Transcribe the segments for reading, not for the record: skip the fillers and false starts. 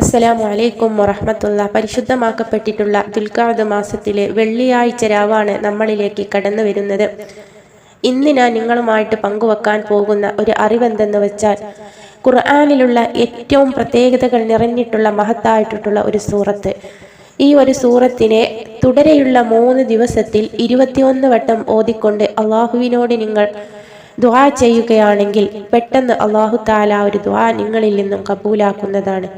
അസ്സലാമു അലൈക്കും വറഹ്മത്തുള്ളാഹി. പരിശുദ്ധമാക്കപ്പെട്ടിട്ടുള്ള ദുൽഖഅദ മാസത്തിലെ വെള്ളിയാഴ്ച രാവാണ് നമ്മളിലേക്ക് കടന്നു വരുന്നത്. ഇന്ന് ഞാൻ നിങ്ങളുമായിട്ട് പങ്കുവെക്കാൻ പോകുന്ന ഒരു അറിവെന്തെന്ന് വെച്ചാൽ, ഖുർആനിലുള്ള ഏറ്റവും പ്രത്യേകതകൾ നിറഞ്ഞിട്ടുള്ള മഹത്തായിട്ടുള്ള ഒരു സൂറത്ത്. ഈ ഒരു സൂറത്തിനെ തുടരെയുള്ള 3 ദിവസത്തിൽ 21 വട്ടം ഓതിക്കൊണ്ട് അള്ളാഹുവിനോട് നിങ്ങൾ ദുആ ചെയ്യുകയാണെങ്കിൽ പെട്ടെന്ന് അള്ളാഹു തആല ഒരു ദുആ നിങ്ങളിൽ നിന്നും കബൂലാക്കുന്നതാണ്.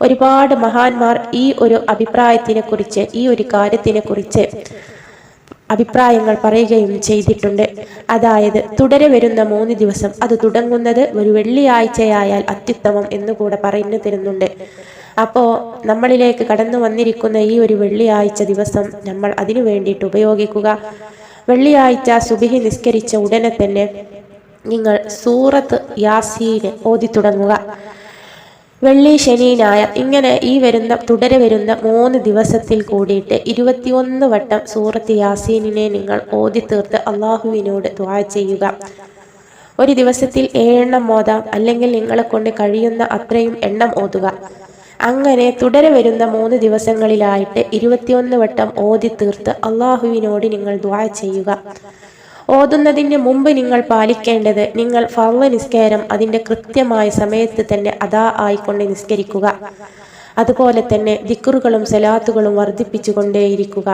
ഒരുപാട് മഹാന്മാർ ഈ ഒരു അഭിപ്രായത്തിനെ കുറിച്ച്, ഈ ഒരു കാര്യത്തിനെ കുറിച്ച് അഭിപ്രായങ്ങൾ പറയുകയും ചെയ്തിട്ടുണ്ട്. അതായത് തുടരെ വരുന്ന 3 ദിവസം, അത് തുടങ്ങുന്നത് ഒരു വെള്ളിയാഴ്ചയായാൽ അത്യുത്തമം എന്നുകൂടെ പറഞ്ഞു തരുന്നുണ്ട്. അപ്പോൾ നമ്മളിലേക്ക് കടന്നു വന്നിരിക്കുന്ന ഈ ഒരു വെള്ളിയാഴ്ച ദിവസം നമ്മൾ അതിനു വേണ്ടിയിട്ട് ഉപയോഗിക്കുക. വെള്ളിയാഴ്ച സുബഹി നിസ്കരിച്ച ഉടനെ തന്നെ നിങ്ങൾ സൂറത്ത് യാസീൻ ഓതി തുടങ്ങുക. വെള്ളി, ശനി, ഞായർ ഇങ്ങനെ ഈ തുടരെ വരുന്ന 3 ദിവസത്തിൽ കൂടിയിട്ട് 21 വട്ടം സൂറത്ത് യാസീനിനെ നിങ്ങൾ ഓതി തീർത്ത് അള്ളാഹുവിനോട് ദുആ ചെയ്യുക. ഒരു ദിവസത്തിൽ 7 എണ്ണം ഓതാം, അല്ലെങ്കിൽ നിങ്ങളെ കൊണ്ട് കഴിയുന്ന അത്രയും എണ്ണം ഓതുക. അങ്ങനെ തുടരെ വരുന്ന 3 ദിവസങ്ങളിലായിട്ട് 21 വട്ടം ഓതി തീർത്ത് അള്ളാഹുവിനോട് നിങ്ങൾ ദുആ ചെയ്യുക. ഓതുന്നതിന് മുമ്പ് നിങ്ങൾ പാലിക്കേണ്ടത്, നിങ്ങൾ ഫർള് നിസ്കാരം അതിൻ്റെ കൃത്യമായ സമയത്ത് തന്നെ അദാ ആയിക്കൊണ്ട് നിസ്കരിക്കുക. അതുപോലെ തന്നെ ദിക്റുകളും സലാത്തുകളും വർദ്ധിപ്പിച്ചുകൊണ്ടേയിരിക്കുക.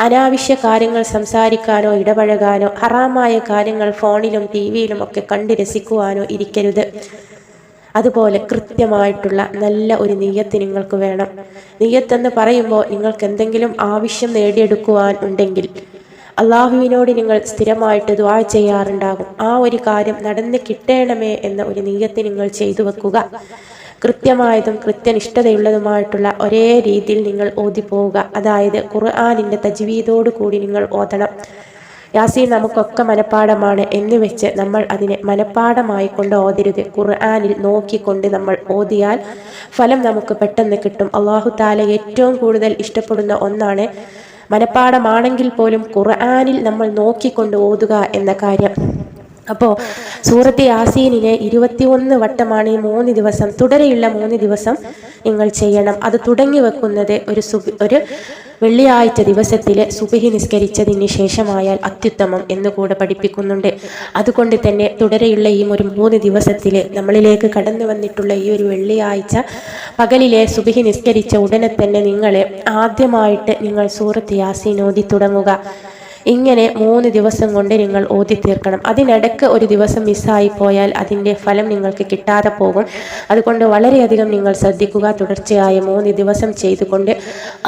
അനാവശ്യ കാര്യങ്ങൾ സംസാരിക്കാനോ ഇടപഴകാനോ ഹറാമായ കാര്യങ്ങൾ ഫോണിലും ടിവിയിലും ഒക്കെ കണ്ട് രസിക്കുവാനോ ഇരിക്കരുത്. അതുപോലെ കൃത്യമായിട്ടുള്ള നല്ല ഒരു നിയ്യത്ത് നിങ്ങൾക്ക് വേണം. നിയ്യത്തെന്ന് പറയുമ്പോൾ നിങ്ങൾക്ക് എന്തെങ്കിലും ആവശ്യം നേടിയെടുക്കുവാൻ ഉണ്ടെങ്കിൽ അള്ളാഹുവിനോട് നിങ്ങൾ സ്ഥിരമായിട്ട് ദുആ ചെയ്യാറുണ്ടാകും. ആ ഒരു കാര്യം നടന്ന് കിട്ടണമേ എന്ന ഒരു നിയ്യത്ത് നിങ്ങൾ ചെയ്തു വെക്കുക. കൃത്യമായതും കൃത്യനിഷ്ഠതയുള്ളതുമായിട്ടുള്ള ഒരേ രീതിയിൽ നിങ്ങൾ ഓതിപ്പോവുക. അതായത് ഖുർആനിൻ്റെ തജ്വീദോട് കൂടി നിങ്ങൾ ഓതണം. യാസീൻ നമുക്കൊക്കെ മനപ്പാഠമാണ് എന്ന് വെച്ച് നമ്മൾ അതിനെ മനപ്പാഠമായി കൊണ്ട് ഓതരുത്. ഖുർആനിൽ നോക്കിക്കൊണ്ട് നമ്മൾ ഓതിയാൽ ഫലം നമുക്ക് പെട്ടെന്ന് കിട്ടും. അല്ലാഹു തആല ഏറ്റവും കൂടുതൽ ഇഷ്ടപ്പെടുന്ന ഒന്നാണ് മനപ്പാഠമാണെങ്കിൽ പോലും ഖുർആനിൽ നമ്മൾ നോക്കിക്കൊണ്ട് ഓതുക എന്ന കാര്യം. അപ്പോൾ സൂറത്ത് യാസീനിനെ 21 വട്ടമാണ് ഈ 3 ദിവസം, തുടരെയുള്ള 3 ദിവസം നിങ്ങൾ ചെയ്യണം. അത് തുടങ്ങി വെക്കുന്നത് ഒരു വെള്ളിയാഴ്ച ദിവസത്തിലെ സുബഹി നിസ്കരിച്ചതിന് ശേഷമായാൽ അത്യുത്തമം എന്നുകൂടെ പഠിപ്പിക്കുന്നുണ്ട്. അതുകൊണ്ട് തന്നെ തുടരെയുള്ള ഈ ഒരു 3 ദിവസത്തിൽ നമ്മളിലേക്ക് കടന്നു വന്നിട്ടുള്ള ഈ ഒരു വെള്ളിയാഴ്ച പകലിലെ സുബഹി നിസ്കരിച്ച ഉടനെ തന്നെ ആദ്യമായിട്ട് നിങ്ങൾ സൂറത്ത് യാസീൻ ഓതി തുടങ്ങുക. ഇങ്ങനെ 3 ദിവസം കൊണ്ട് നിങ്ങൾ ഓതി തീർക്കണം. അതിനിടയ്ക്ക് ഒരു ദിവസം മിസ്സായി പോയാൽ അതിൻ്റെ ഫലം നിങ്ങൾക്ക് കിട്ടാതെ പോകും. അതുകൊണ്ട് വളരെയധികം നിങ്ങൾ ശ്രദ്ധിക്കുക. തുടർച്ചയായ 3 ദിവസം ചെയ്തുകൊണ്ട്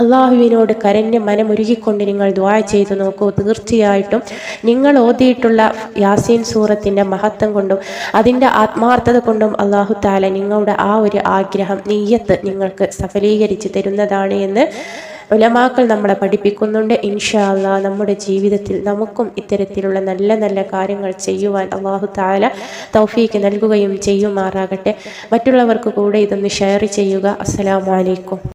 അള്ളാഹുവിനോട് കരഞ്ഞ് മനമുരുകിക്കൊണ്ട് നിങ്ങൾ ദുആ ചെയ്തു നോക്കൂ. തീർച്ചയായിട്ടും നിങ്ങൾ ഓതിയിട്ടുള്ള യാസീൻ സൂറത്തിൻ്റെ മഹത്വം കൊണ്ടും അതിൻ്റെ ആത്മാർത്ഥത കൊണ്ടും അള്ളാഹു തആല നിങ്ങളുടെ ആ ഒരു ആഗ്രഹം, നിയ്യത്ത് നിങ്ങൾക്ക് സഫലീകരിച്ച് തരുന്നതാണ് എന്ന് ഉലമാക്കൾ നമ്മളെ പഠിപ്പിക്കുന്നുണ്ട്. ഇൻഷാ അല്ലാഹ് നമ്മുടെ ജീവിതത്തിൽ നമുക്കും ഇത്തരത്തിലുള്ള നല്ല നല്ല കാര്യങ്ങൾ ചെയ്യുവാൻ അല്ലാഹു തആല തൗഫീക്ക് നൽകുകയും ചെയ്യുമാറാകട്ടെ. മറ്റുള്ളവർക്ക് കൂടെ ഇതൊന്ന് ഷെയർ ചെയ്യുക. അസ്സലാമു അലൈക്കും.